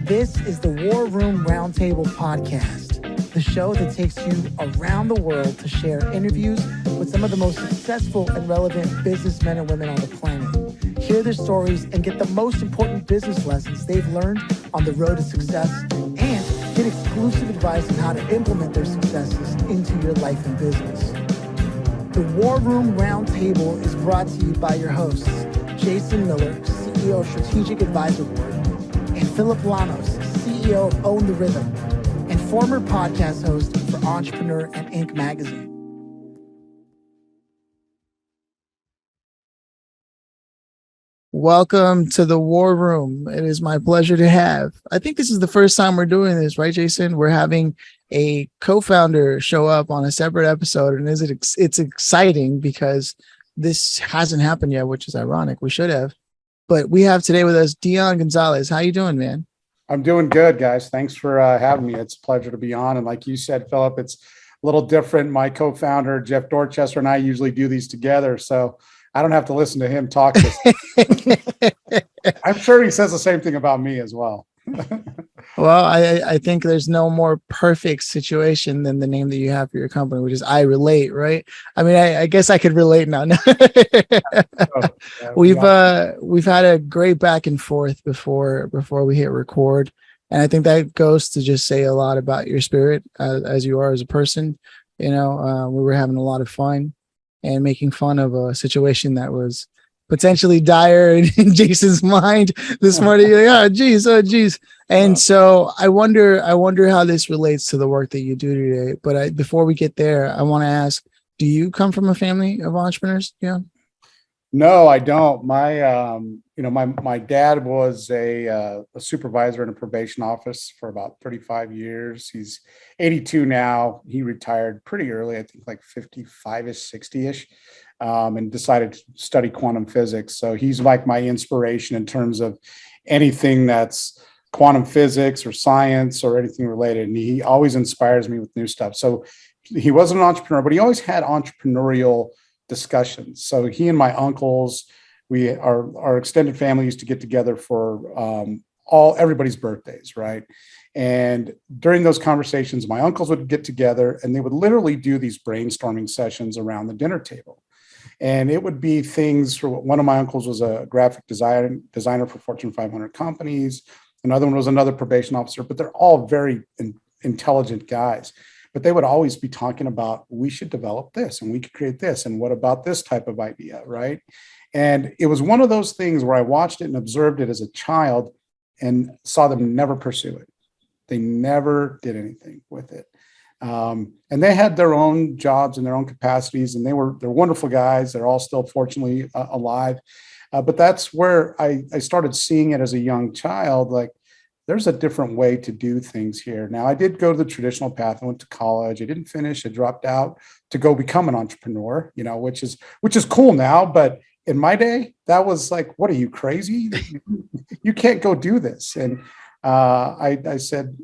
This is the War Room Roundtable podcast, the show that takes you around the world to share interviews with some of the most successful and relevant businessmen and women on the planet. Hear their stories and get the most important business lessons they've learned on the road to success, and get exclusive advice on how to implement their successes into your life and business. The War Room Roundtable is brought to you by your hosts, Jason Miller, CEO of Strategic Advisor Board, and Phillip Lanos, CEO of Own the Rhythm, and former podcast host for Entrepreneur and Inc. magazine. Welcome to the War Room. It is my pleasure to have. I think this is the first time we're doing this, right, Jason? We're having a co-founder show up on a separate episode, and it's exciting because this hasn't happened yet, which is ironic. We should have. But we have today with us Dion Gonzales. How you doing, man? I'm doing good, guys. Thanks for having me. It's a pleasure to be on. And like you said, Phillip, it's a little different. My co-founder, Jeff Dorchester, and I usually do these together. So I don't have to listen to him talk this. I'm sure he says the same thing about me as well. Well, I think there's no more perfect situation than the name that you have for your company, which is iRelate, right? I mean, I guess I could relate now. We've had a great back and forth before we hit record, and I think that goes to just say a lot about your spirit as you are as a person. You know, we were having a lot of fun and making fun of a situation that was potentially dire in Jason's mind this morning. You're like, oh geez. And so I wonder how this relates to the work that you do today. But before we get there, I want to ask, do you come from a family of entrepreneurs? Yeah. No, I don't. My dad was a supervisor in a probation office for about 35 years. He's 82 now. He retired pretty early, I think like 55-ish, 60-ish. And decided to study quantum physics. So he's like my inspiration in terms of anything that's quantum physics or science or anything related. And he always inspires me with new stuff. So he wasn't an entrepreneur, but he always had entrepreneurial discussions. So he and my uncles, our extended family used to get together for everybody's birthdays, right? And during those conversations, my uncles would get together and they would literally do these brainstorming sessions around the dinner table. And it would be things for one of my uncles was a graphic designer for Fortune 500 companies. Another one was another probation officer, but they're all very intelligent guys. But they would always be talking about, we should develop this and we could create this. And what about this type of idea, right? And it was one of those things where I watched it and observed it as a child and saw them never pursue it. They never did anything with it. And they had their own jobs and their own capacities, and they're wonderful guys. They're all still fortunately alive. But that's where I started seeing it as a young child, like there's a different way to do things here. Now, I did go to the traditional path. I went to college. I didn't finish. I dropped out to go become an entrepreneur, which is cool now. But in my day, that was like, what are you, crazy? You can't go do this. And I said,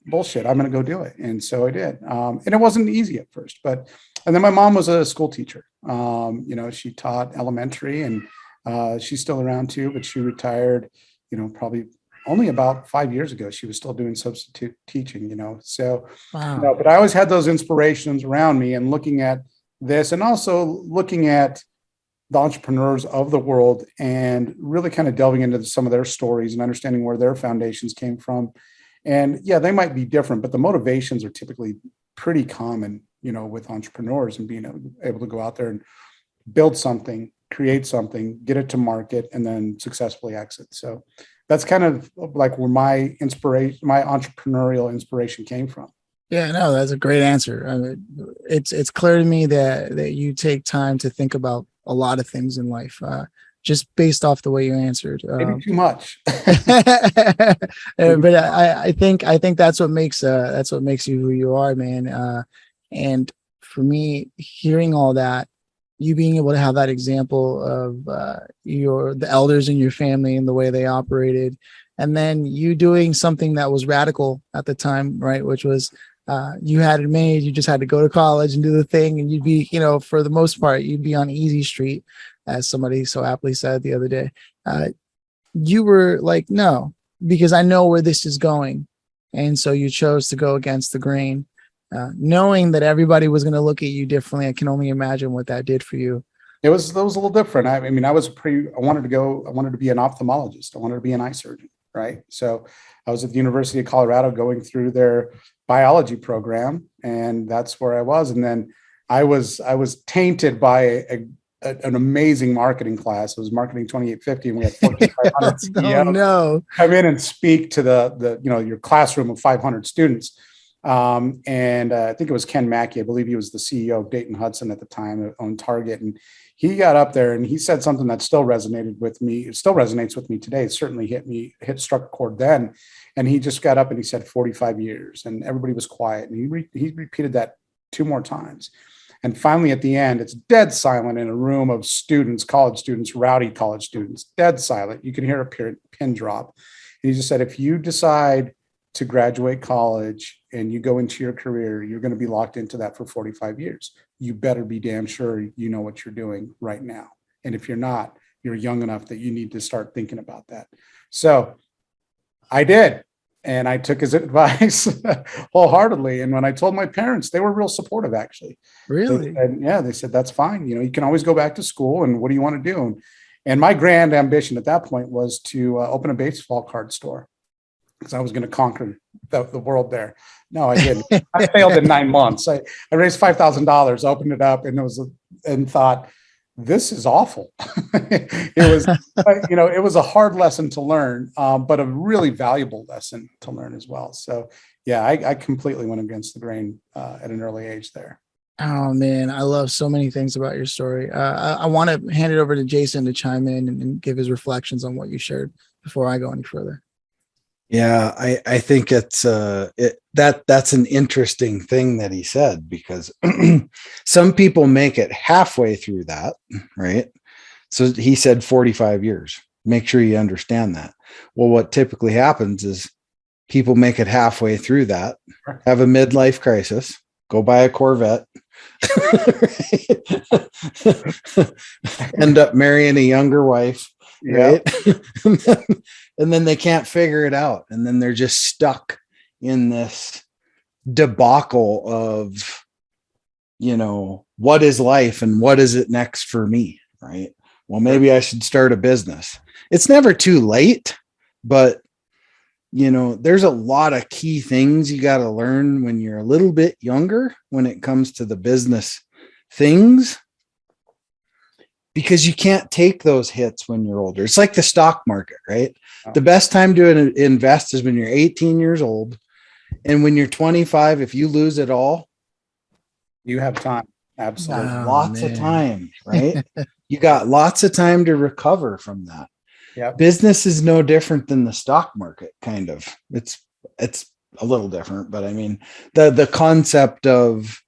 bullshit, I'm going to go do it. And so I did. And it wasn't easy at first, and then my mom was a school teacher. She taught elementary, and she's still around too, but she retired, probably only about 5 years ago. She was still doing substitute teaching, so, wow. But I always had those inspirations around me and looking at this and also looking at the entrepreneurs of the world and really kind of delving into some of their stories and understanding where their foundations came from. And yeah, they might be different, but the motivations are typically pretty common, with entrepreneurs and being able to go out there and build something, create something, get it to market, and then successfully exit. So that's kind of like where my entrepreneurial inspiration came from. Yeah, no, that's a great answer. I mean, it's clear to me that you take time to think about a lot of things in life. Just based off the way you answered. Maybe too much. But I think that's what makes you who you are, man. And for me, hearing all that, you being able to have that example of the elders in your family and the way they operated, and then you doing something that was radical at the time, right? Which was you had it made. You just had to go to college and do the thing, and you'd be, for the most part, you'd be on easy street, as somebody so aptly said the other day. You were like, no, because I know where this is going. And so you chose to go against the grain, knowing that everybody was going to look at you differently. I can only imagine what that did for you. It was a little different. I mean, I wanted to be an ophthalmologist. I wanted to be an eye surgeon, right? So I was at the University of Colorado going through their biology program, and that's where I was. And then I was tainted by an amazing marketing class. It was marketing 2850, and we had 1,400 Oh CEOs no. come in and speak to the your classroom of 500 students. And I think it was Ken Mackey. I believe he was the CEO of Dayton Hudson at the time, on Target. And he got up there and he said something that still resonated with me. It still resonates with me today. It certainly struck a chord then. And he just got up and he said 45 years, and everybody was quiet. And he repeated that 2 more times. And finally, at the end, it's dead silent in a room of students, college students, rowdy college students, dead silent. You can hear a pin drop. And he just said, if you decide to graduate college and you go into your career, you're going to be locked into that for 45 years. You better be damn sure you know what you're doing right now. And if you're not, you're young enough that you need to start thinking about that. So I did. And I took his advice wholeheartedly. And when I told my parents, they were real supportive, actually. Really? They said, that's fine. You can always go back to school. And what do you want to do? And my grand ambition at that point was to open a baseball card store, because I was going to conquer the world there. No, I didn't. I failed in 9 months. I raised $5,000, opened it up, and thought, this is awful. It was, it was a hard lesson to learn, but a really valuable lesson to learn as well. So yeah, I completely went against the grain at an early age there. Oh man, I love so many things about your story. I want to hand it over to Jason to chime in and give his reflections on what you shared before I go any further. Yeah, I think that's an interesting thing that he said, because some people make it halfway through that, right? So he said 45 years. Make sure you understand that. Well, what typically happens is people make it halfway through that, have a midlife crisis, go buy a Corvette, end up marrying a younger wife, right? And then they can't figure it out. And then they're just stuck in this debacle of, what is life and what is it next for me? Right. Well, maybe I should start a business. It's never too late, but there's a lot of key things you got to learn when you're a little bit younger when it comes to the business things, because you can't take those hits when you're older. It's like the stock market, right? Oh. The best time to invest is when you're 18 years old. And when you're 25, if you lose it all, you have time. Absolutely. Lots of time, right? You got lots of time to recover from that. Yep. Business is no different than the stock market, kind of. It's a little different, but I mean, the concept of,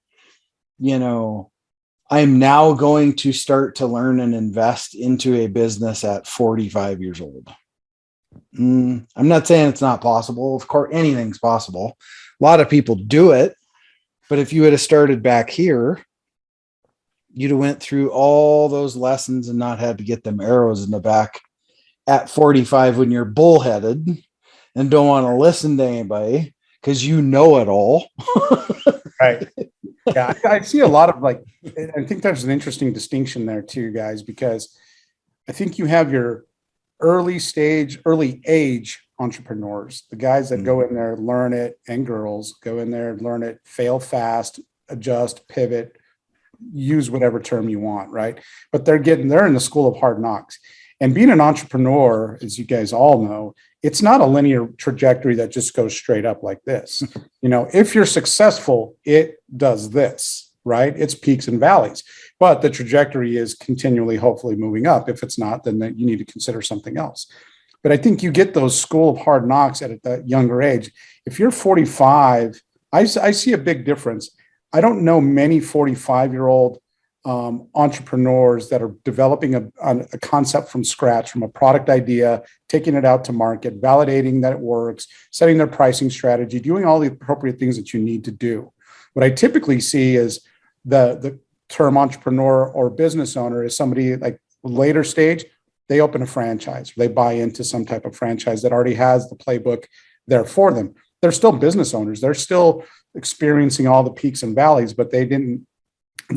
I'm now going to start to learn and invest into a business at 45 years old. I'm not saying it's not possible. Of course, anything's possible. A lot of people do it, but if you had started back here, you'd have went through all those lessons and not had to get them arrows in the back at 45 when you're bullheaded and don't want to listen to anybody because you know it all. Right. Yeah, I see a lot of I think there's an interesting distinction there too, guys, because I think you have your early age entrepreneurs, the guys that go in there, learn it, and girls go in there, learn it, fail fast, adjust, pivot, use whatever term you want, right? But they're in the school of hard knocks. And being an entrepreneur, as you guys all know, it's not a linear trajectory that just goes straight up like this. If you're successful, it does this, right? It's peaks and valleys, but the trajectory is continually, hopefully moving up. If it's not, then you need to consider something else. But I think you get those school of hard knocks at that younger age. If you're 45, I see a big difference. I don't know many 45-year-old entrepreneurs that are developing a concept from scratch, from a product idea, taking it out to market, validating that it works, setting their pricing strategy, doing all the appropriate things that you need to do. What I typically see is the term entrepreneur or business owner is somebody like later stage. they open a franchise, they buy into some type of franchise that already has the playbook there for them. They're still business owners. They're still experiencing all the peaks and valleys, but they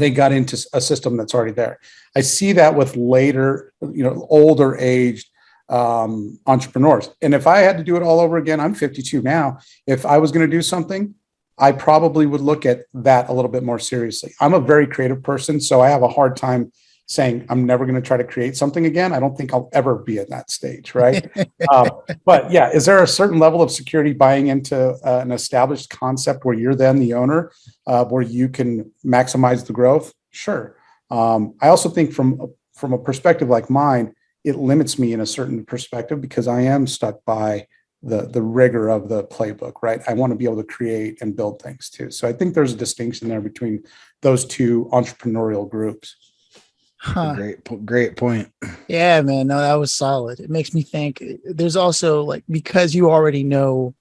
got into a system that's already there. I see that with later, older aged entrepreneurs. And if I had to do it all over again, I'm 52 now. If I was going to do something, I probably would look at that a little bit more seriously. I'm a very creative person, so I have a hard time saying I'm never going to try to create something again. I don't think I'll ever be at that stage, right? But yeah, is there a certain level of security buying into an established concept where you're then the owner, where you can maximize the growth? Sure. I also think from a perspective like mine, it limits me in a certain perspective because I am stuck by the rigor of the playbook, right? I want to be able to create and build things too. So I think there's a distinction there between those two entrepreneurial groups. Huh. Great point. Yeah, man. No, that was solid. It makes me think there's also like, because you already know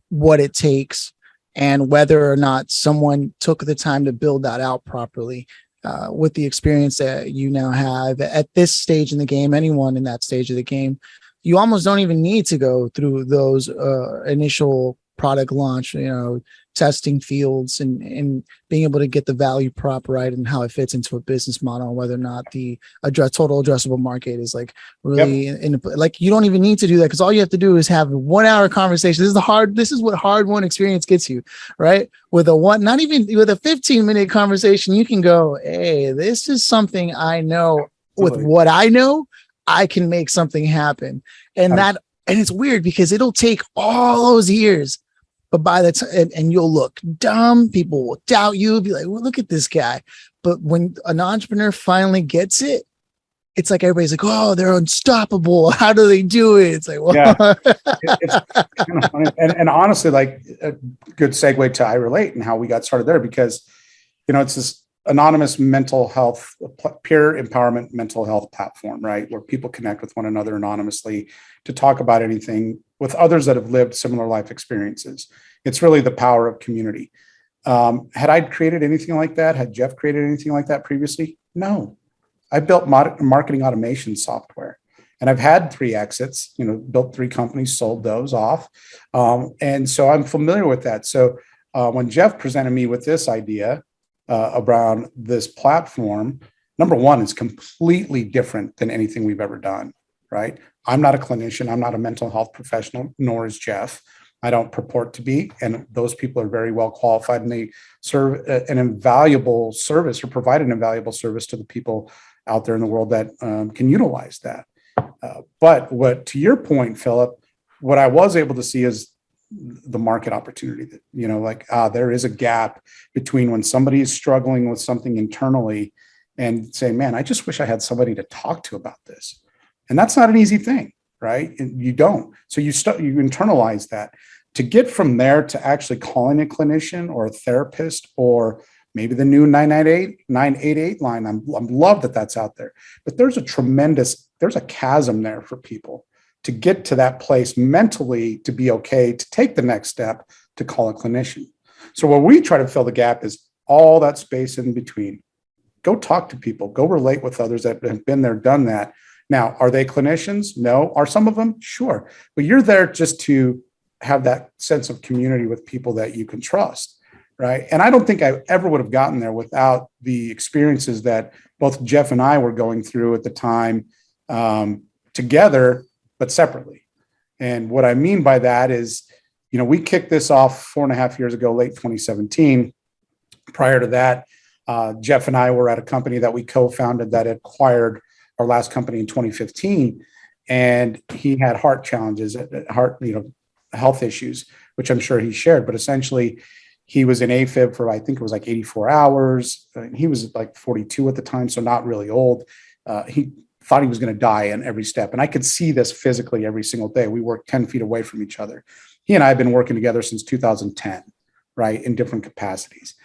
what it takes and whether or not someone took the time to build that out properly, with the experience that you now have at this stage in the game, anyone in that stage of the game, you almost don't even need to go through those initial product launch, testing fields and being able to get the value prop right and how it fits into a business model, whether or not the total addressable market is like really like you don't even need to do that because all you have to do is have a 1 hour conversation. This is what hard won experience gets you, right? With not even with a 15-minute conversation, you can go, hey, this is something I know. With what I know, I can make something happen. And it's weird because it'll take all those years. But by the time, and you'll look dumb, people will doubt you, be like, well, look at this guy. But when an entrepreneur finally gets it, it's like everybody's like, oh, they're unstoppable. How do they do it? It's like, well, yeah, it's kind of funny. And honestly, like a good segue to iRelate and how we got started there, because, it's this anonymous mental health, peer empowerment mental health platform, right? Where people connect with one another anonymously to talk about anything with others that have lived similar life experiences. It's really the power of community. Had I created anything like that? Had Jeff created anything like that previously? No. I built marketing automation software, and I've had 3 exits, built 3 companies, sold those off. And so I'm familiar with that. So when Jeff presented me with this idea around this platform, number one, it's completely different than anything we've ever done, right? I'm not a clinician. I'm not a mental health professional, nor is Jeff. I don't purport to be. And those people are very well qualified, and they serve an invaluable service or provide an invaluable service to the people out there in the world that can utilize that. But to your point, Phillip, what I was able to see is the market opportunity that, there is a gap between when somebody is struggling with something internally and saying, man, I just wish I had somebody to talk to about this. And that's not an easy thing, right? And you don't. So you internalize that. To get from there to actually calling a clinician or a therapist or maybe the new 988 line, I love that that's out there. But there's a chasm there for people to get to that place mentally to be okay, to take the next step, to call a clinician. So what we try to fill the gap is all that space in between. Go talk to people, go relate with others that have been there, done that. Now, are they clinicians? No. Are some of them? Sure. But you're there just to have that sense of community with people that you can trust, right? And I don't think I ever would have gotten there without the experiences that both Jeff and I were going through at the time, together, but separately. And what I mean by that is, we kicked this off 4.5 years ago, late 2017. Prior to that, Jeff and I were at a company that we co-founded that acquired our last company in 2015. And he had heart challenges, health issues, which I'm sure he shared. But essentially, he was in AFib for, I think it was like 84 hours. He was like 42 at the time, so not really old. He thought he was going to die in every step. And I could see this physically every single day. We worked 10 feet away from each other. He and I have been working together since 2010, right, in different capacities.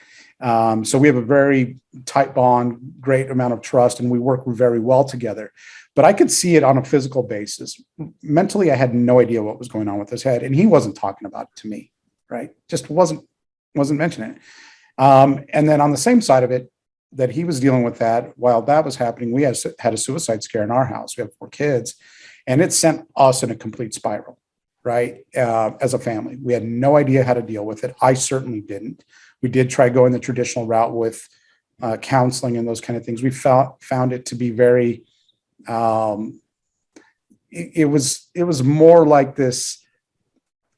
So we have a very tight bond, great amount of trust, and we work very well together. But I could see it on a physical basis. Mentally, I had no idea what was going on with his head, and he wasn't talking about it to me, right? Just wasn't mentioning it. And then on the same side of it, that he was dealing with that. While that was happening, we had a suicide scare in our house. We have 4 kids, and it sent us in a complete spiral, right? As a family, we had no idea how to deal with it. I certainly didn't. We did try going the traditional route with counseling and those kind of things. We found it to be very, it was more like this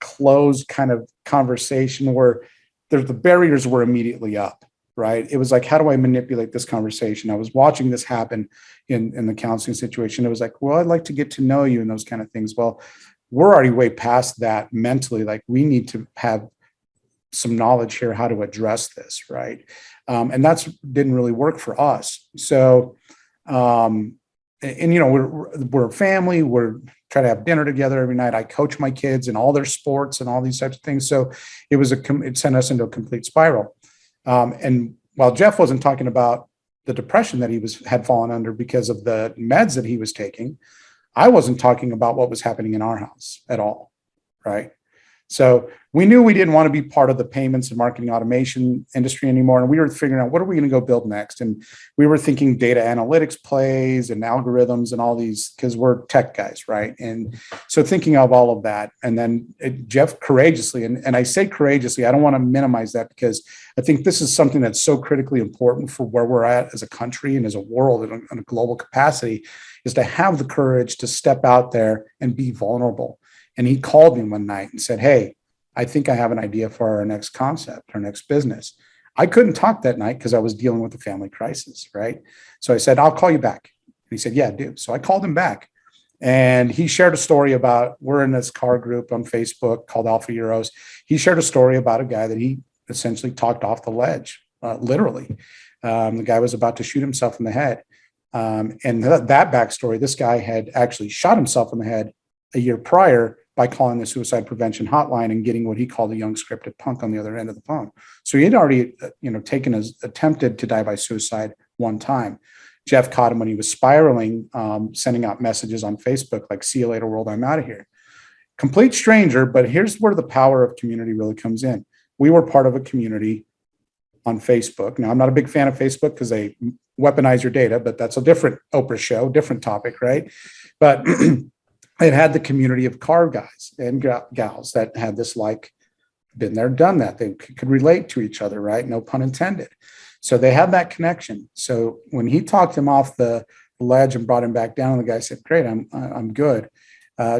closed kind of conversation where the barriers were immediately up, right? It was like, how do I manipulate this conversation? I was watching this happen in the counseling situation. It was like, well, I'd like to get to know you and those kind of things. Well, we're already way past that mentally. Like, we need to have some knowledge here how to address this, right? And that's didn't really work for us. So, we're a family. We're trying to have dinner together every night. I coach my kids in all their sports and all these types of things. So it sent us into a complete spiral. And while Jeff wasn't talking about the depression that he had fallen under because of the meds that he was taking, I wasn't talking about what was happening in our house at all, right? So we knew we didn't want to be part of the payments and marketing automation industry anymore. And we were figuring out, what are we going to go build next? And we were thinking data analytics plays and algorithms and all these, because we're tech guys, right? And so thinking of all of that. And then Jeff courageously, and I say courageously, I don't want to minimize that, because I think this is something that's so critically important for where we're at as a country and as a world and on a global capacity, is to have the courage to step out there and be vulnerable. And he called me one night and said, hey, I think I have an idea for our next concept, our next business. I couldn't talk that night because I was dealing with the family crisis, right? So I said, I'll call you back. And he said, yeah, dude. So I called him back, and he shared a story about, we're in this car group on Facebook called Alpha Euros. He shared a story about a guy that he essentially talked off the ledge, literally. The guy was about to shoot himself in the head. And that backstory, this guy had actually shot himself in the head a year prior by calling the suicide prevention hotline and getting what he called a young scripted punk on the other end of the phone. So he had already, attempted to die by suicide one time. Jeff caught him when he was spiraling, sending out messages on Facebook like, see you later, world, I'm out of here. Complete stranger, but here's where the power of community really comes in. We were part of a community on Facebook. Now, I'm not a big fan of Facebook because they weaponize your data, but that's a different Oprah show, different topic, right? But it had the community of car guys and gals that had this, like, been there, done that. They could relate to each other, right? No pun intended. So they had that connection. So when he talked him off the ledge and brought him back down, the guy said, great, I'm good.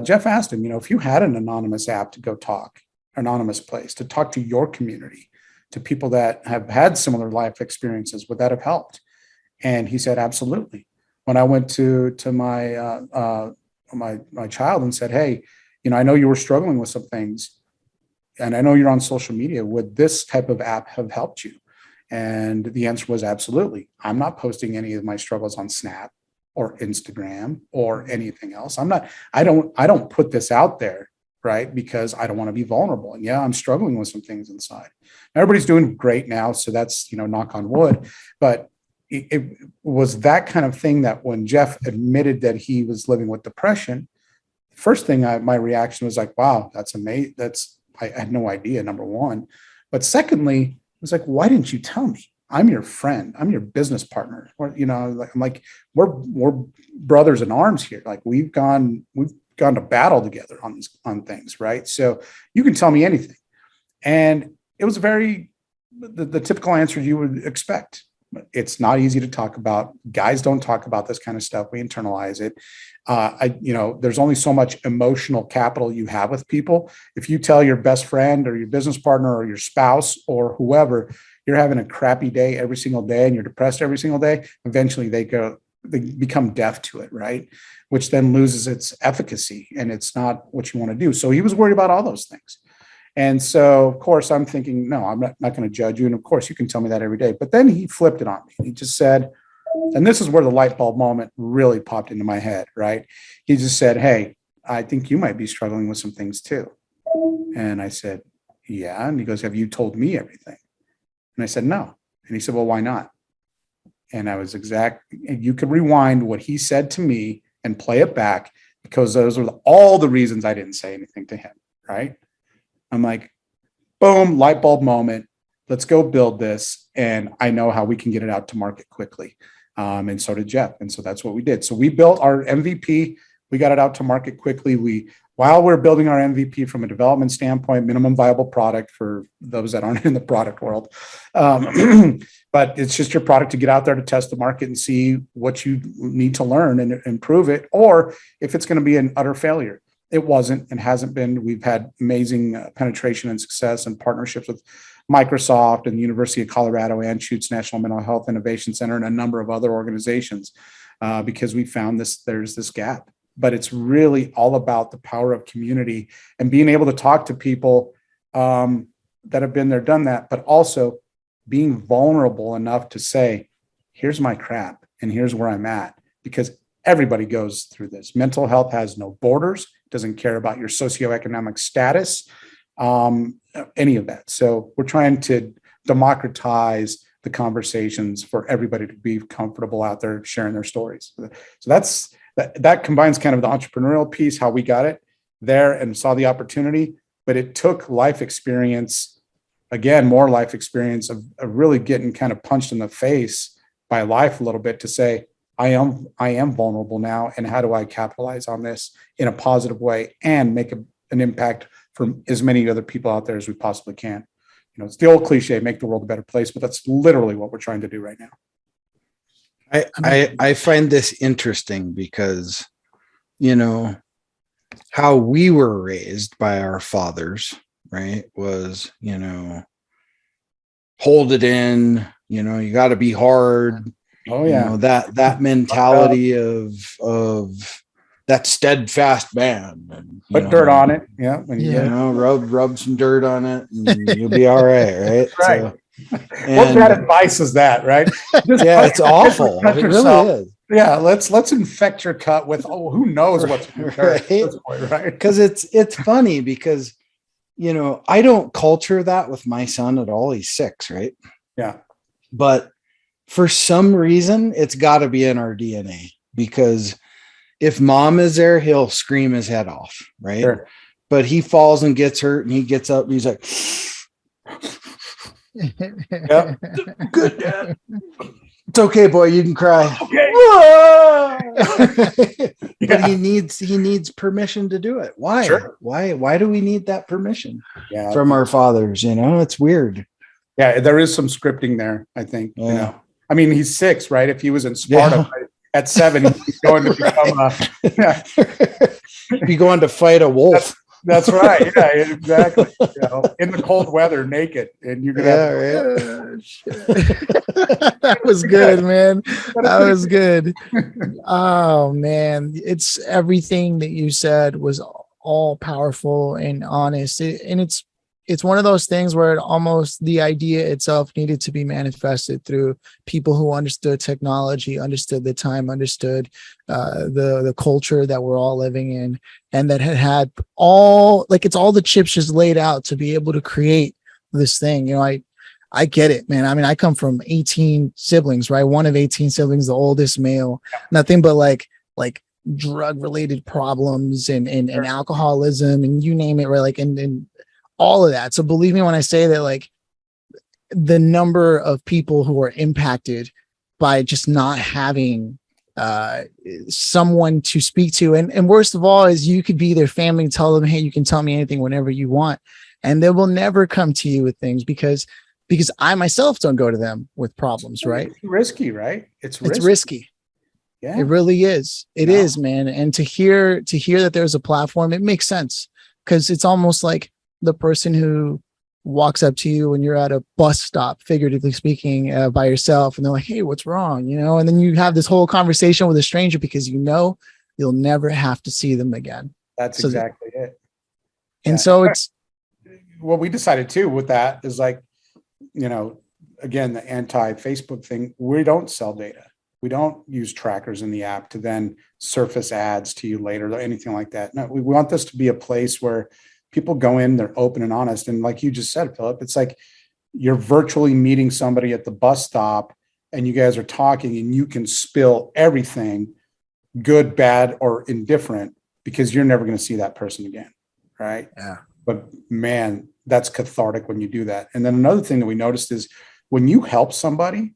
Jeff asked him, if you had an anonymous app to go talk, anonymous place to talk to your community, to people that have had similar life experiences, would that have helped? And he said, absolutely. When I went to my child and said, hey, I know you were struggling with some things, and I know you're on social media, would this type of app have helped you? And the answer was absolutely. I'm not posting any of my struggles on Snap or Instagram or anything else. I don't put this out there, right? Because I don't want to be vulnerable. And yeah, I'm struggling with some things inside. Everybody's doing great now, so that's, knock on wood. But it was that kind of thing that when Jeff admitted that he was living with depression, first thing my reaction was like, wow, that's amazing. I had no idea, number one. But secondly, it was like, why didn't you tell me? I'm your friend. I'm your business partner. Or, I'm like, we're brothers in arms here. Like, we've gone to battle together on things, right? So you can tell me anything. And it was the typical answer you would expect. It's not easy to talk about. Guys don't talk about this kind of stuff. We internalize it. There's only so much emotional capital you have with people. If you tell your best friend or your business partner or your spouse or whoever, you're having a crappy day every single day and you're depressed every single day, eventually they become deaf to it, right? Which then loses its efficacy, and it's not what you want to do. So he was worried about all those things. And so, of course, I'm thinking, no, I'm not going to judge you. And of course, you can tell me that every day. But then he flipped it on me. He just said, and this is where the light bulb moment really popped into my head, right? He just said, hey, I think you might be struggling with some things too. And I said, yeah. And he goes, have you told me everything? And I said, no. And he said, well, why not? And I was you could rewind what he said to me and play it back, because those are all the reasons I didn't say anything to him, right? I'm like, boom, light bulb moment. let's go build this. And I know how we can get it out to market quickly. And so did Jeff. And so that's what we did. So we built our MVP. We got it out to market quickly. While we're building our MVP from a development standpoint, minimum viable product for those that aren't in the product world. But it's just your product to get out there to test the market and see what you need to learn and improve it, or if it's going to be an utter failure. It wasn't and hasn't been. We've had amazing penetration and success and partnerships with Microsoft and the University of Colorado, Anschutz National Mental Health Innovation Center, and a number of other organizations because we found there's this gap. But it's really all about the power of community and being able to talk to people that have been there, done that, but also being vulnerable enough to say, here's my crap and here's where I'm at, because everybody goes through this. Mental health has no borders, doesn't care about your socioeconomic status, any of that. So we're trying to democratize the conversations for everybody to be comfortable out there sharing their stories. So that combines kind of the entrepreneurial piece, how we got it there and saw the opportunity, but it took life experience, again, more life experience of really getting kind of punched in the face by life a little bit to say, I am vulnerable now. And how do I capitalize on this in a positive way and make an impact for as many other people out there as we possibly can? It's the old cliche, make the world a better place, but that's literally what we're trying to do right now. I find this interesting because, how we were raised by our fathers, right, was, hold it in, you got to be hard. Oh yeah. That mentality of that steadfast man. And, put dirt on it. Yeah. Rub some dirt on it and you'll be all right. Right. Right. So, what bad advice is that, right? It's awful. It really is. Yeah, let's infect your cut with who knows what's right? At this point, right? Because it's funny because I don't culture that with my son at all. He's 6, right? Yeah. But for some reason, it's got to be in our DNA, because if mom is there, he'll scream his head off, right? Sure. But he falls and gets hurt, and he gets up and he's like, yep. Good dad. It's okay, boy. You can cry. Okay. But he needs permission to do it. Why? Sure. Why do we need that permission Yeah. from our fathers? It's weird. Yeah, there is some scripting there, I think. Yeah. I mean, he's 6, right? If he was in Sparta at 7, he's going to become be going to fight a wolf. That's right. Yeah, exactly. In the cold weather, naked, and you're gonna. That was good, man. That was good. Oh man, it's everything that you said was all powerful and honest, and it's one of those things where almost the idea itself needed to be manifested through people who understood technology, understood the time, understood the culture that we're all living in, and that had all the chips just laid out to be able to create this thing. I get it, man. I mean, I come from 18 siblings, right? One of 18 siblings, the oldest male, nothing but like drug related problems and alcoholism and you name it, right? And all of that. So believe me when I say that, the number of people who are impacted by just not having someone to speak to, and worst of all is you could be their family and tell them, hey, you can tell me anything whenever you want, and they will never come to you with things because I myself don't go to them with problems, right? It's risky, right? It's risky. Yeah, it really is. It is, man. And to hear that there's a platform, it makes sense, because it's almost like the person who walks up to you when you're at a bus stop, figuratively speaking, by yourself, and they're like, hey, what's wrong? And then you have this whole conversation with a stranger because you'll never have to see them again. That's exactly it. And so it's what we decided too with that is again, the anti-Facebook thing, we don't sell data. We don't use trackers in the app to then surface ads to you later or anything like that. No, we want this to be a place where people go in, they're open and honest. And like you just said, Phillip, it's like you're virtually meeting somebody at the bus stop and you guys are talking and you can spill everything, good, bad, or indifferent, because you're never going to see that person again. Right. Yeah. but man, that's cathartic when you do that. And then another thing that we noticed is when you help somebody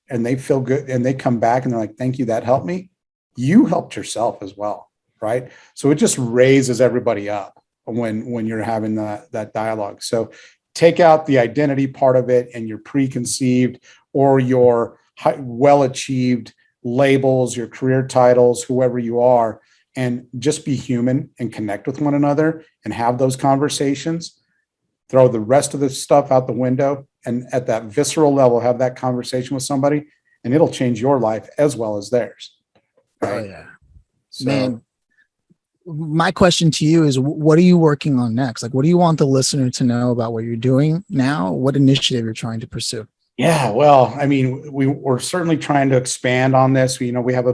and they feel good and they come back and they're like, thank you, that helped me. You helped yourself as well, right? So it just raises everybody up when you're having that dialogue. So take out the identity part of it and your preconceived or your well-achieved labels, your career titles, whoever you are, and just be human and connect with one another and have those conversations. Throw the rest of the stuff out the window and at that visceral level, have that conversation with somebody and it'll change your life as well as theirs. Right? Oh yeah. So, man, my question to you is, what are you working on next? Like, what do you want the listener to know about what you're doing now? What initiative you're trying to pursue? Yeah, well, I mean, we're certainly trying to expand on this. We have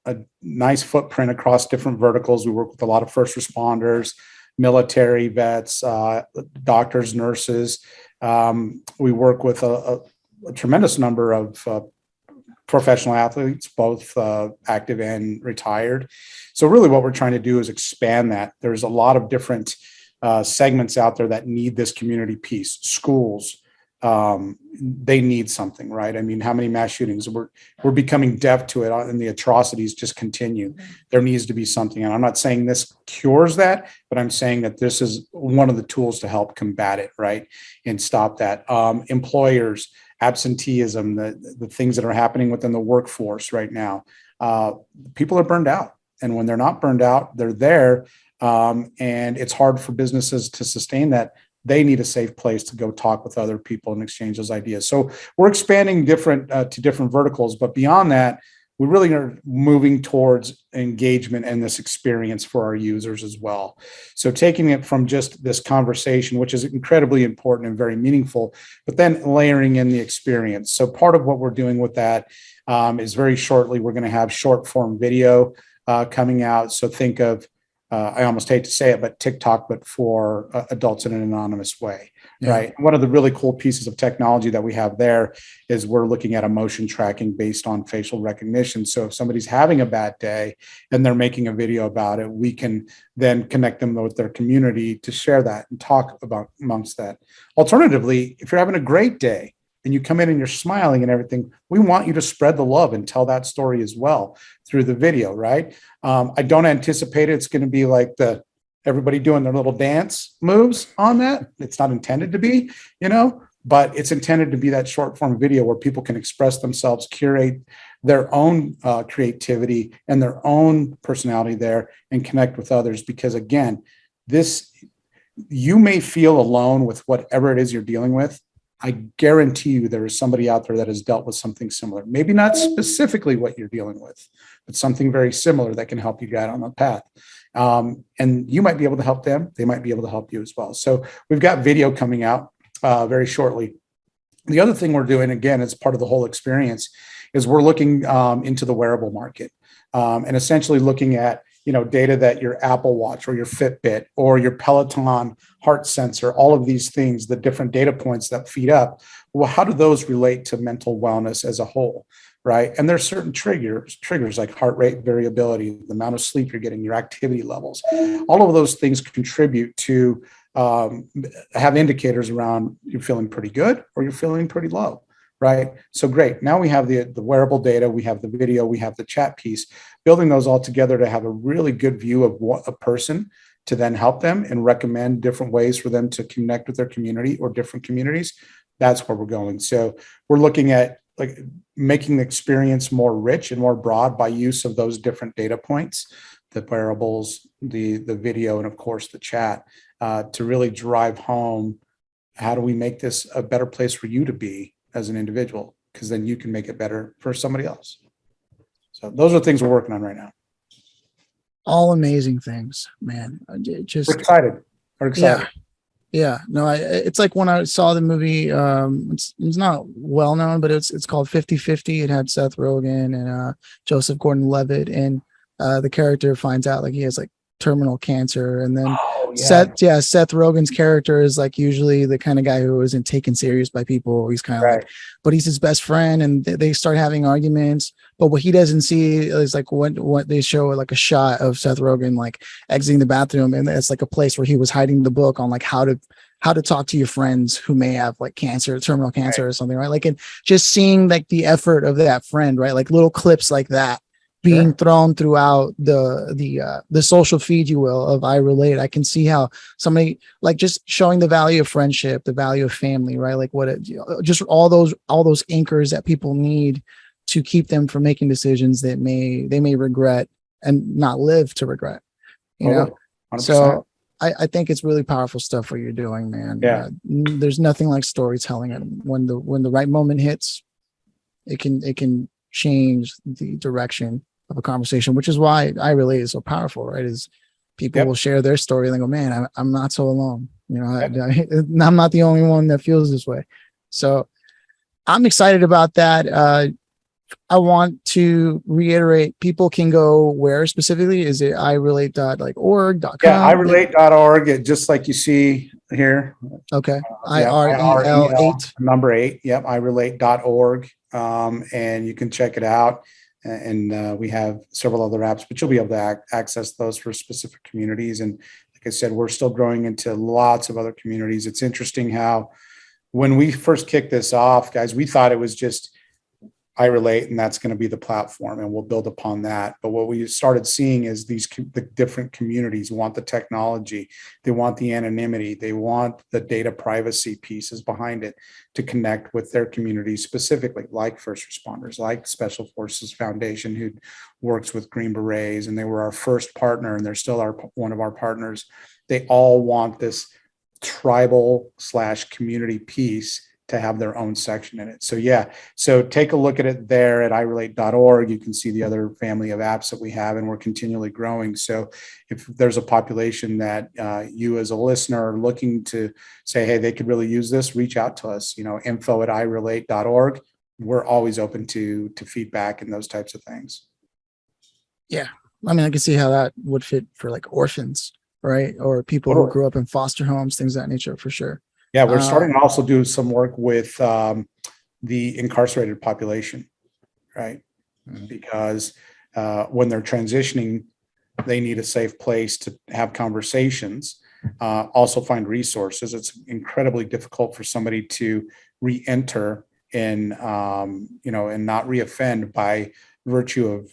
a nice footprint across different verticals. We work with a lot of first responders, military vets, doctors, nurses. We work with a tremendous number of professional athletes, both active and retired. So really what we're trying to do is expand that. There's a lot of different segments out there that need this community piece. Schools, they need something, right? I mean, how many mass shootings? We're becoming deaf to it, and the atrocities just continue. There needs to be something. And I'm not saying this cures that, but I'm saying that this is one of the tools to help combat it, right? And stop that. Employers, absenteeism, the things that are happening within the workforce right now. People are burned out. And when they're not burned out, they're there. And it's hard for businesses to sustain that. They need a safe place to go talk with other people and exchange those ideas. So we're expanding to different verticals, but beyond that, we really are moving towards engagement and this experience for our users as well. So taking it from just this conversation, which is incredibly important and very meaningful, but then layering in the experience. So part of what we're doing with that is very shortly, we're going to have short form video coming out. So think of, I almost hate to say it, but TikTok, but for adults in an anonymous way, right? One of the really cool pieces of technology that we have there is we're looking at emotion tracking based on facial recognition. So if somebody's having a bad day and they're making a video about it, we can then connect them with their community to share that and talk about amongst that. Alternatively, if you're having a great day, and you come in and you're smiling and everything, we want you to spread the love and tell that story as well through the video, right? I don't anticipate it's going to be like everybody doing their little dance moves on that. It's not intended to be, but it's intended to be that short form video where people can express themselves, curate their own creativity and their own personality there and connect with others. Because again, you may feel alone with whatever it is you're dealing with. I guarantee you there is somebody out there that has dealt with something similar. Maybe not specifically what you're dealing with, but something very similar that can help you get on the path. And you might be able to help them. They might be able to help you as well. So we've got video coming out very shortly. The other thing we're doing, again, as part of the whole experience, is we're looking into the wearable market and essentially looking at data that your Apple Watch or your Fitbit or your Peloton heart sensor, all of these things, the different data points that feed up, well, how do those relate to mental wellness as a whole, right? And there's certain triggers like heart rate variability, the amount of sleep you're getting, your activity levels. All of those things contribute to have indicators around you're feeling pretty good or you're feeling pretty low. Right. So great. Now we have the wearable data, we have the video, we have the chat piece, building those all together to have a really good view of what a person to then help them and recommend different ways for them to connect with their community or different communities. That's where we're going. So we're looking at like making the experience more rich and more broad by use of those different data points, the wearables, the video, and of course the chat to really drive home. How do we make this a better place for you to be as an individual, because then you can make it better for somebody else. So those are things we're working on right now. All amazing things, man. We're excited. Yeah. No, it's like when I saw the movie, it's not well known, but it's called 50-50. It had Seth Rogen and Joseph Gordon-Levitt, and the character finds out like he has like terminal cancer. And then Oh, yeah. Seth Rogen's character is like usually the kind of guy who isn't taken serious by people. He's kind of Right. like, but he's his best friend, and they start having arguments. But what he doesn't see is like what they show, like a shot of Seth Rogen like exiting the bathroom, and it's like a place where he was hiding the book on like how to talk to your friends who may have like cancer, terminal cancer, Right. or something, right? Like, and just seeing like the effort of that friend, right? Like little clips like that being Sure. thrown throughout the social feed, you will, of iRelate. I can see how somebody like just showing the value of friendship, the value of family, right? Like just all those anchors that people need to keep them from making decisions that they may regret and not live to regret, you know? Totally. 100%. So I think it's really powerful stuff what you're doing, man. Yeah. There's nothing like storytelling, and when the right moment hits, it can change the direction of a conversation, which is why iRelate is so powerful, right? Is people will share their story and they go, man, I'm not so alone. I'm not the only one that feels this way. So I'm excited about that. I want to reiterate, people can go where specifically? Is it iRelate.org.com? Yeah, iRelate.org, just like you see here. Okay. Yeah, IREL8. number 8. Yep, iRelate.org. And you can check it out. And we have several other apps, but you'll be able to access those for specific communities. And like I said, we're still growing into lots of other communities. It's interesting how when we first kicked this off, guys, we thought it was just iRelate, and that's going to be the platform, and we'll build upon that. But what we started seeing is the different communities want the technology, they want the anonymity, they want the data privacy pieces behind it to connect with their communities specifically, like first responders, like Special Forces Foundation, who works with Green Berets, and they were our first partner, and they're still one of our partners. They all want this tribal/community piece to have their own section in it. So yeah, so take a look at it there at iRelate.org. You can see the other family of apps that we have, and we're continually growing. So if there's a population that you as a listener are looking to say, hey, they could really use this, reach out to us, info at iRelate.org. We're always open to feedback and those types of things. Yeah. I mean, I can see how that would fit for like orphans, right? Or people who grew up in foster homes, things of that nature, for sure. Yeah, we're starting to also do some work with the incarcerated population, right? Because when they're transitioning, they need a safe place to have conversations, also find resources. It's incredibly difficult for somebody to re-enter and not reoffend by virtue of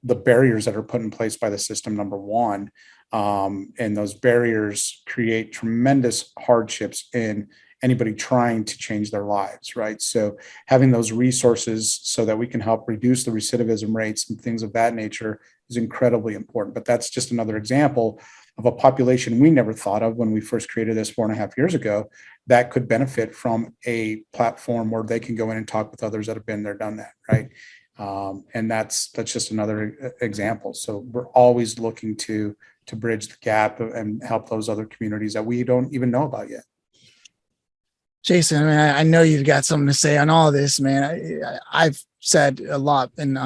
the barriers that are put in place by the system, number one. And those barriers create tremendous hardships in anybody trying to change their lives, right? So having those resources so that we can help reduce the recidivism rates and things of that nature is incredibly important. But that's just another example of a population we never thought of when we first created this 4.5 years ago that could benefit from a platform where they can go in and talk with others that have been there, done that, right? And that's just another example. So we're always looking to bridge the gap and help those other communities that we don't even know about yet. Jason, I mean, I know you've got something to say on all of this, man. I've said a lot, and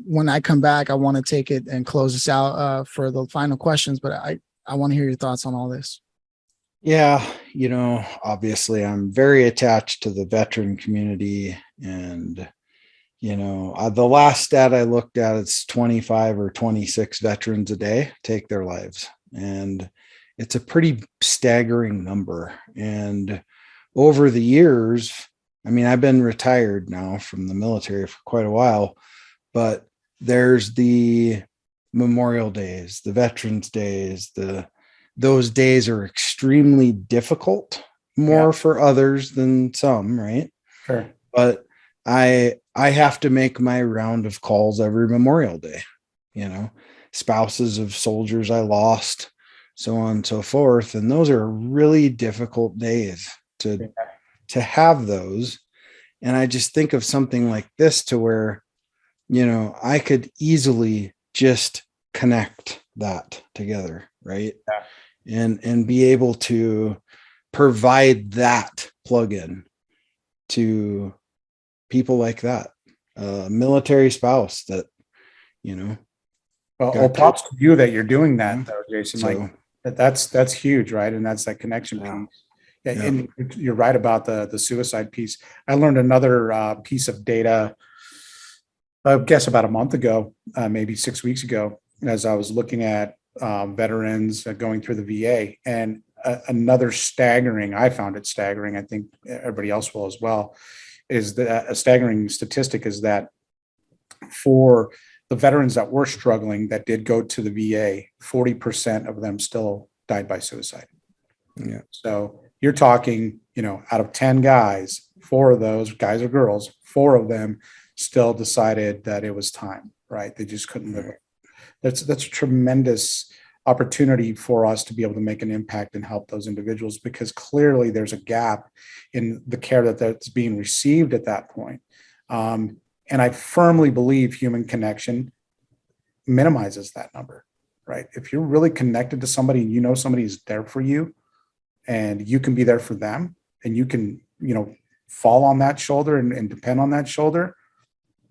when I come back, I want to take it and close this out for the final questions. But I want to hear your thoughts on all this. Yeah, obviously, I'm very attached to the veteran community, and the last stat I looked at, it's 25 or 26 veterans a day take their lives. And it's a pretty staggering number. And over the years, I mean, I've been retired now from the military for quite a while, but there's the Memorial Days, the Veterans Days, those days are extremely difficult, more for others than some, right? Sure. But I have to make my round of calls every Memorial Day, spouses of soldiers I lost, so on and so forth. And those are really difficult days to have those. And I just think of something like this to where, I could easily just connect that together, right? Yeah. And be able to provide that plug-in to people like that, military spouse that, Well, props to you that you're doing that, though, Jason. So, like that's huge, right? And that's that connection piece. Yeah, Yeah. and you're right about the suicide piece. I learned another piece of data, I guess about a month ago, maybe 6 weeks ago, as I was looking at veterans going through the VA, and another staggering. I found it staggering. I think everybody else will as well. Is that a staggering statistic? Is that for the veterans that were struggling that did go to the VA, 40% of them still died by suicide. Yeah. So you're talking, out of 10 guys, 4 of those guys or girls, 4 of them still decided that it was time, right? They just couldn't live it. That's a tremendous opportunity for us to be able to make an impact and help those individuals, because clearly there's a gap in the care that's being received at that point. And I firmly believe human connection minimizes that number, right? If you're really connected to somebody and somebody's there for you and you can be there for them and you can, fall on that shoulder and depend on that shoulder,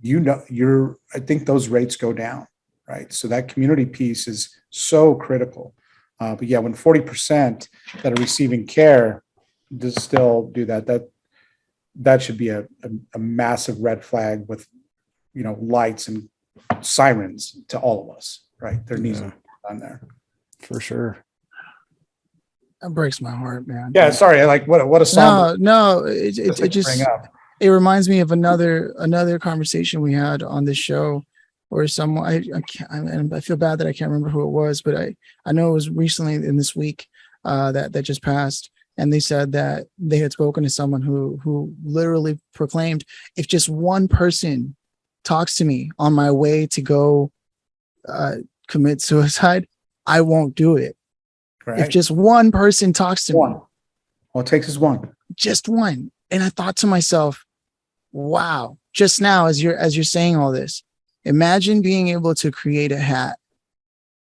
I think those rates go down, right? So that community piece is so critical. But yeah, when 40% that are receiving care does still do that should be a massive red flag with, lights and sirens to all of us, right? There needs to be on there. For sure. That breaks my heart, man. Yeah, sorry. Like what a song. No, it just it reminds me of another conversation we had on this show, where someone I feel bad that I can't remember who it was, but I know it was recently in this week that just passed, and they said that they had spoken to someone who literally proclaimed, if just one person talks to me on my way to go commit suicide, I won't do it. Right. If just one person talks to me, all it takes is one, just one. And I thought to myself, wow, just now as you're saying all this, imagine being able to create a hat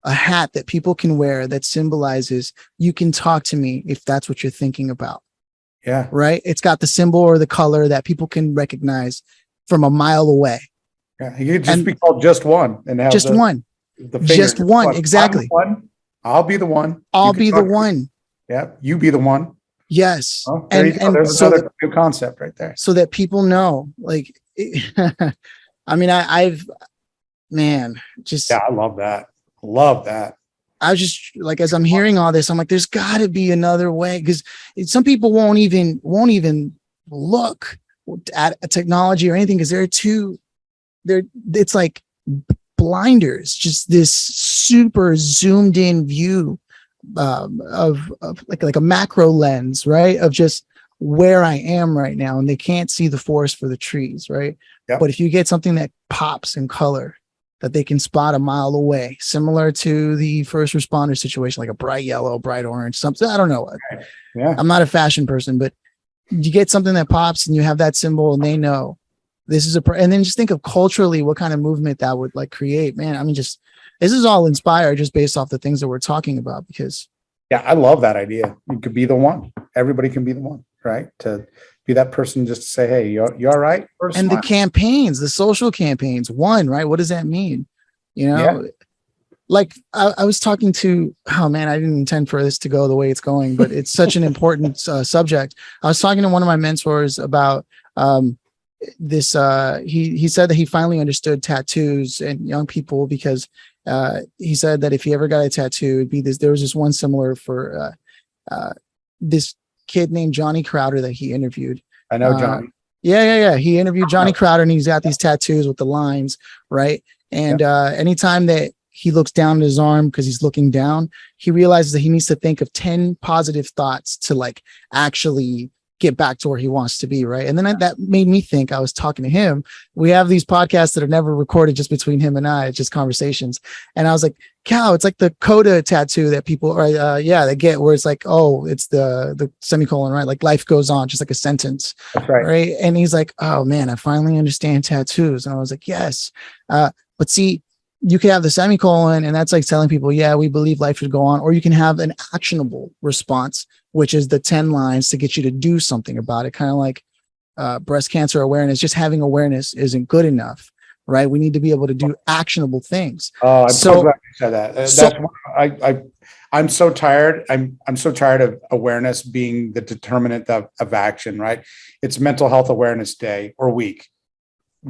that people can wear that symbolizes you can talk to me if that's what you're thinking about. Yeah. Right. It's got the symbol or the color that people can recognize from a mile away. Yeah. You could just be called just one and have just one. Just one. Exactly. I'll be the one. I'll be the one. Yeah. You be the one. Yes. Oh, there you go. There's another new concept right there. So that people know, like, I mean, I love that. Love that. I was just like, as I'm hearing all this, I'm like, there's got to be another way, because some people won't even look at a technology or anything because it's like blinders, just this super zoomed in view of like a macro lens, right? Of just where I am right now, and they can't see the forest for the trees, right? Yep. But if you get something that pops in color that they can spot a mile away, similar to the first responder situation, like a bright yellow, bright orange, something, I don't know. Yeah. I'm not a fashion person, but you get something that pops and you have that symbol and they know this is and then just think of culturally what kind of movement that would like create, man. I mean, this is all inspired just based off the things that we're talking about, because. Yeah, I love that idea. You could be the one. Everybody can be the one, right? To be that person, just to say, hey, you all right? And the campaigns, the social campaigns, right? What does that mean? Like I was talking to, oh man, I didn't intend for this to go the way it's going, but it's such an important subject. I was talking to one of my mentors about this. He said that he finally understood tattoos and young people, because he said that if he ever got a tattoo, it'd be this. There was this one similar for this kid named Johnny Crowder that he interviewed. I know Johnny. Yeah. He interviewed Johnny Crowder, and he's got these tattoos with the lines, right? And anytime that he looks down at his arm because he's looking down, he realizes that he needs to think of 10 positive thoughts to like actually get back to where he wants to be, right? And then that made me think. I was talking to him. We have these podcasts that are never recorded, just between him and I, just conversations. And I was like, Cal, it's like the coda tattoo that people are, they get, where it's like, oh, it's the semicolon, right? Like life goes on, just like a sentence. That's right. And he's like, oh man, I finally understand tattoos. And I was like, yes. But see, you can have the semicolon, and that's like telling people, yeah, we believe life should go on. Or you can have an actionable response, which is the 10 lines to get you to do something about it. Kind of like breast cancer awareness. Just having awareness isn't good enough, right? We need to be able to do actionable things. Oh, I'm so So, glad you said that. so That's what I'm so tired. I'm so tired of awareness being the determinant of action, right? It's Mental Health Awareness Day or week.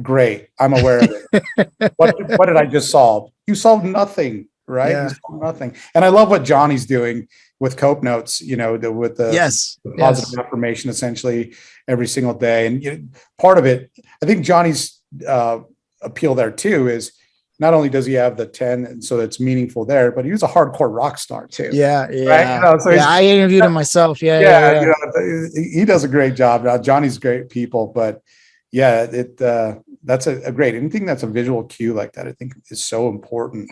Great. I'm aware of it. What did I just solve? You solved nothing, right? You yeah, solved nothing. And I love what Johnny's doing with Cope Notes, with yes, the positive affirmation essentially every single day. And part of it, I think Johnny's appeal there too is not only does he have the 10 and so it's meaningful there, but he was a hardcore rock star too. yeah, Right? So yeah. I interviewed him myself. Yeah. He does a great job. Now, Johnny's great people, but yeah, that's a great, anything that's a visual cue like that, I think is so important.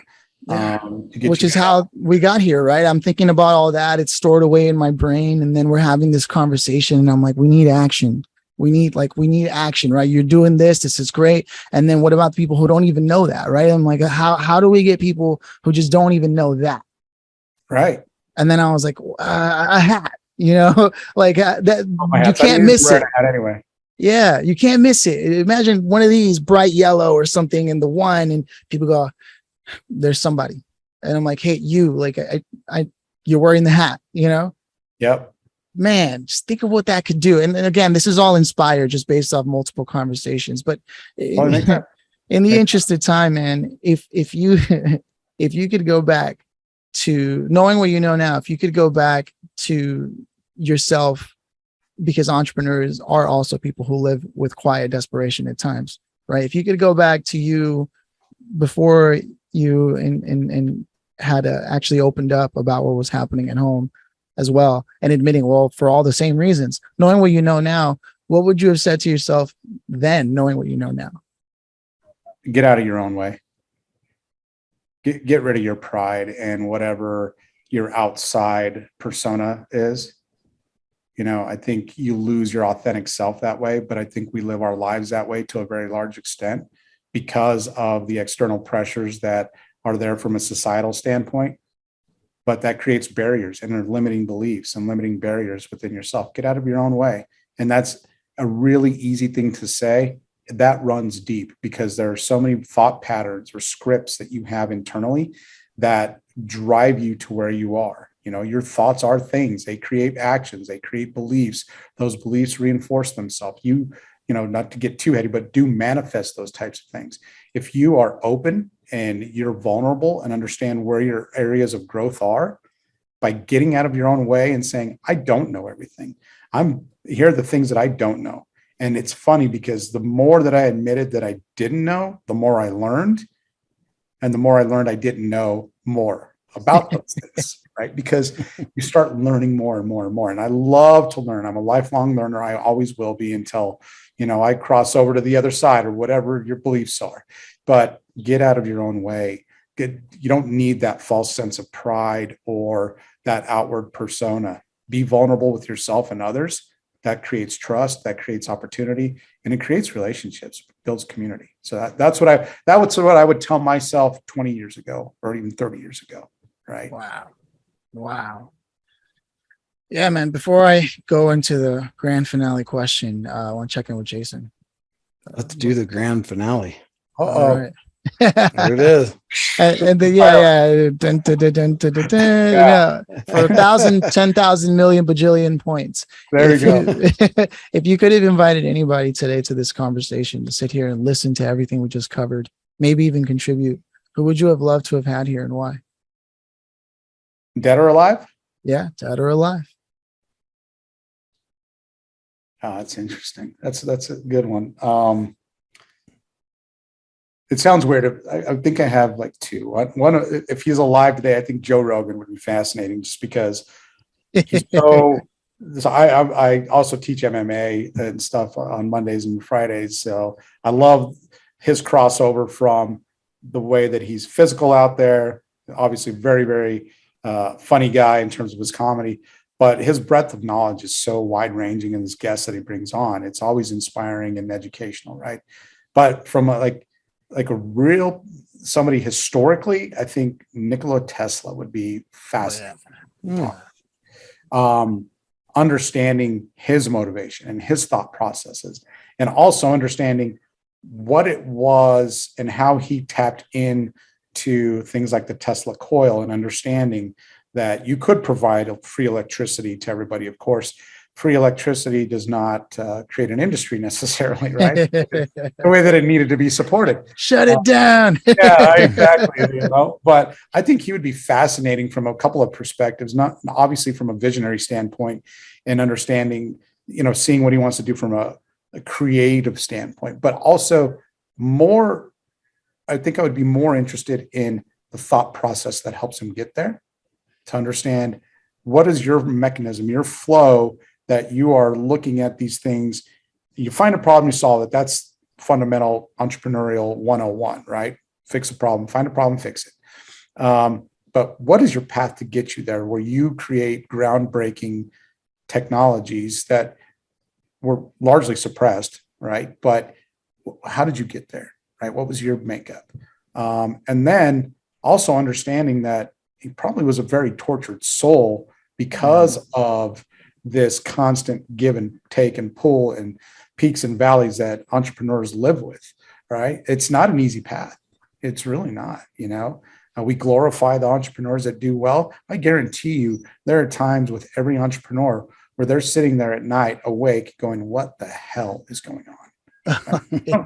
To get Which is how we got here, right? I'm thinking about all that. It's stored away in my brain. And then we're having this conversation and I'm like, we need action. We need action, right? You're doing this. This is great. And then what about the people who don't even know that, right? I'm like, how do we get people who just don't even know that? Right. And then I was like, a hat, like that. You can't miss it anyway. Yeah, you can't miss it. Imagine one of these bright yellow or something in the one, and people go, "There's somebody," and I'm like, "Hey, you! Like, you're wearing the hat, Yep. Man, just think of what that could do." And again, this is all inspired just based off multiple conversations. But in the interest of time, man, if you if you could go back to knowing what you know now, if you could go back to yourself, because entrepreneurs are also people who live with quiet desperation at times, right? If you could go back to you before you and had actually opened up about what was happening at home as well, and admitting, well, for all the same reasons, knowing what you know now, what would you have said to yourself then, knowing what you know now? Get out of your own way. Get rid of your pride and whatever your outside persona is. I think you lose your authentic self that way, but I think we live our lives that way to a very large extent because of the external pressures that are there from a societal standpoint. But that creates barriers and limiting beliefs and limiting barriers within yourself. Get out of your own way. And that's a really easy thing to say. That runs deep because there are so many thought patterns or scripts that you have internally that drive you to where you are. Your thoughts are things. They create actions. They create beliefs. Those beliefs reinforce themselves. Not to get too heady, but do manifest those types of things. If you are open and you're vulnerable and understand where your areas of growth are, by getting out of your own way and saying, I don't know everything. Here are the things that I don't know. And it's funny because the more that I admitted that I didn't know, the more I learned. And the more I learned, I didn't know more about those things. Right? Because you start learning more and more and more. And I love to learn. I'm a lifelong learner. I always will be until, I cross over to the other side or whatever your beliefs are. But get out of your own way. You don't need that false sense of pride or that outward persona. Be vulnerable with yourself and others. That creates trust, that creates opportunity, and it creates relationships, builds community. So that's what I would tell myself 20 years ago or even 30 years ago. Right. Wow. Yeah, man. Before I go into the grand finale question, I want to check in with Jason. Let's do the grand finale. All right. There it is. And then, dun, dun, dun, dun, dun, dun, dun, Yeah. For 1,000, 10,000 million bajillion points. There you go. If you could have invited anybody today to this conversation to sit here and listen to everything we just covered, maybe even contribute, who would you have loved to have had here and why? Dead or alive? Yeah, dead or alive. Oh, that's interesting. That's a good one. It sounds weird. I think I have like two. One, if he's alive today, I think Joe Rogan would be fascinating just because he's so. I also teach MMA and stuff on Mondays and Fridays. So I love his crossover from the way that he's physical out there. Obviously, very, very funny guy in terms of his comedy. But his breadth of knowledge is so wide ranging in his guests that he brings on. It's always inspiring and educational, right? But from like a real somebody historically, I think Nikola Tesla would be fascinating. Understanding his motivation and his thought processes, and also understanding what it was and how he tapped in to things like the Tesla coil and understanding that you could provide free electricity to everybody. Of course, free electricity does not create an industry necessarily, right? The way that it needed to be supported. Shut it down. Yeah, exactly. But I think he would be fascinating from a couple of perspectives, not obviously from a visionary standpoint and understanding, seeing what he wants to do from a creative standpoint, but also I think I would be more interested in the thought process that helps him get there, to understand what is your mechanism, your flow, that you are looking at these things. You find a problem, you solve it. That's fundamental entrepreneurial 101, right? Fix a problem, find a problem, fix it. But what is your path to get you there, where you create groundbreaking technologies that were largely suppressed, right? But how did you get there, right? What was your makeup? And then also understanding that he probably was a very tortured soul because of this constant give and take and pull and peaks and valleys that entrepreneurs live with, right? It's not an easy path. It's really not, we glorify the entrepreneurs that do well. I guarantee you there are times with every entrepreneur where they're sitting there at night awake going, what the hell is going on?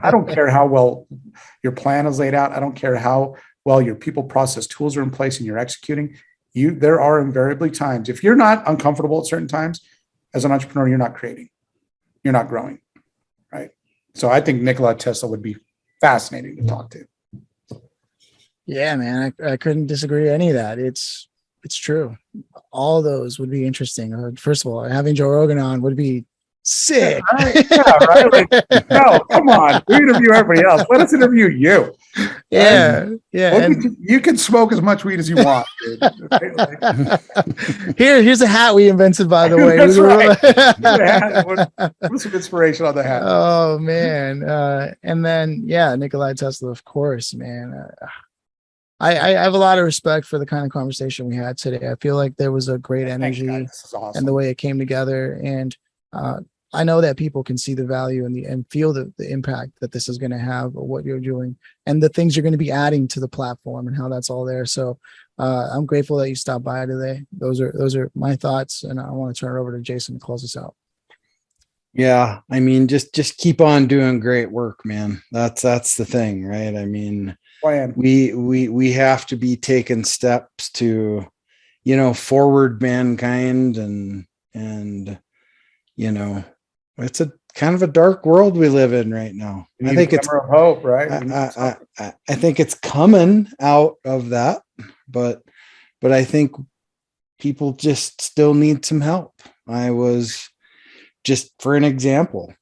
I don't care how well your plan is laid out. I don't care how well your people process tools are in place and you're executing. There are invariably times, if you're not uncomfortable at certain times, as an entrepreneur, you're not creating, you're not growing, right? So I think Nikola Tesla would be fascinating to talk to. Yeah, man, I couldn't disagree with any of that. It's true. All those would be interesting. First of all, having Joe Rogan on would be sick. Yeah, right. Like, no, come on. We interview everybody else. Let us interview you. Yeah, yeah. You can smoke as much weed as you want, dude. Here's a hat we invented, by the way. That's right. Put some inspiration on the hat. Oh man. And then Nikola Tesla, of course, man. I have a lot of respect for the kind of conversation we had today. I feel like there was a great energy awesome. and the way it came together. And I know that people can see the value and feel the impact that this is going to have, or what you're doing and the things you're going to be adding to the platform and how that's all there. So I'm grateful that you stopped by today. Those are my thoughts. And I want to turn it over to Jason to close us out. Yeah. I mean, just keep on doing great work, man. That's the thing, right? I mean, we have to be taking steps to, forward mankind and, it's a kind of a dark world we live in right now. I think it's hope, right? I think it's coming out of that, but I think people just still need some help. I was, just for an example,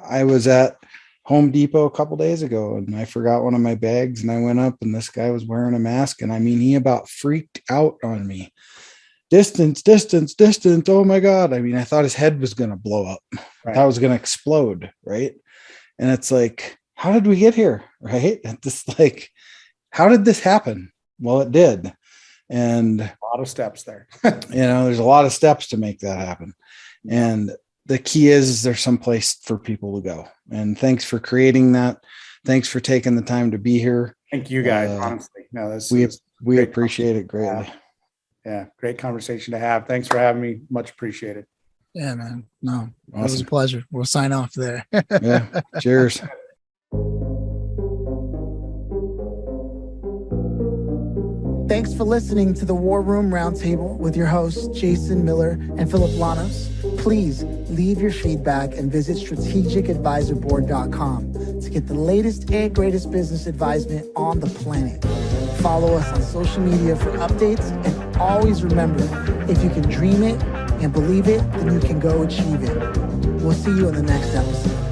I was at Home Depot a couple days ago and I forgot one of my bags, and I went up and this guy was wearing a mask, and I mean, he about freaked out on me. Distance. Oh my God. I mean, I thought his head was going to blow up. Right. I was going to explode. Right. And it's like, how did we get here? Right. And just like, how did this happen? Well, it did. And a lot of steps there. There's a lot of steps to make that happen. And the key is there's some place for people to go. And thanks for creating that. Thanks for taking the time to be here. Thank you guys. Honestly, no, we appreciate it greatly. Yeah, great conversation to have. Thanks for having me. Much appreciated. Yeah, man. No, awesome. It was a pleasure. We'll sign off there. Yeah. Cheers. Thanks for listening to the War Room Roundtable with your hosts, Jason Miller and Phillip Lanos. Please leave your feedback and visit strategicadvisorboard.com to get the latest and greatest business advisement on the planet. Follow us on social media for updates, and always remember, if you can dream it and believe it, then you can go achieve it. We'll see you in the next episode.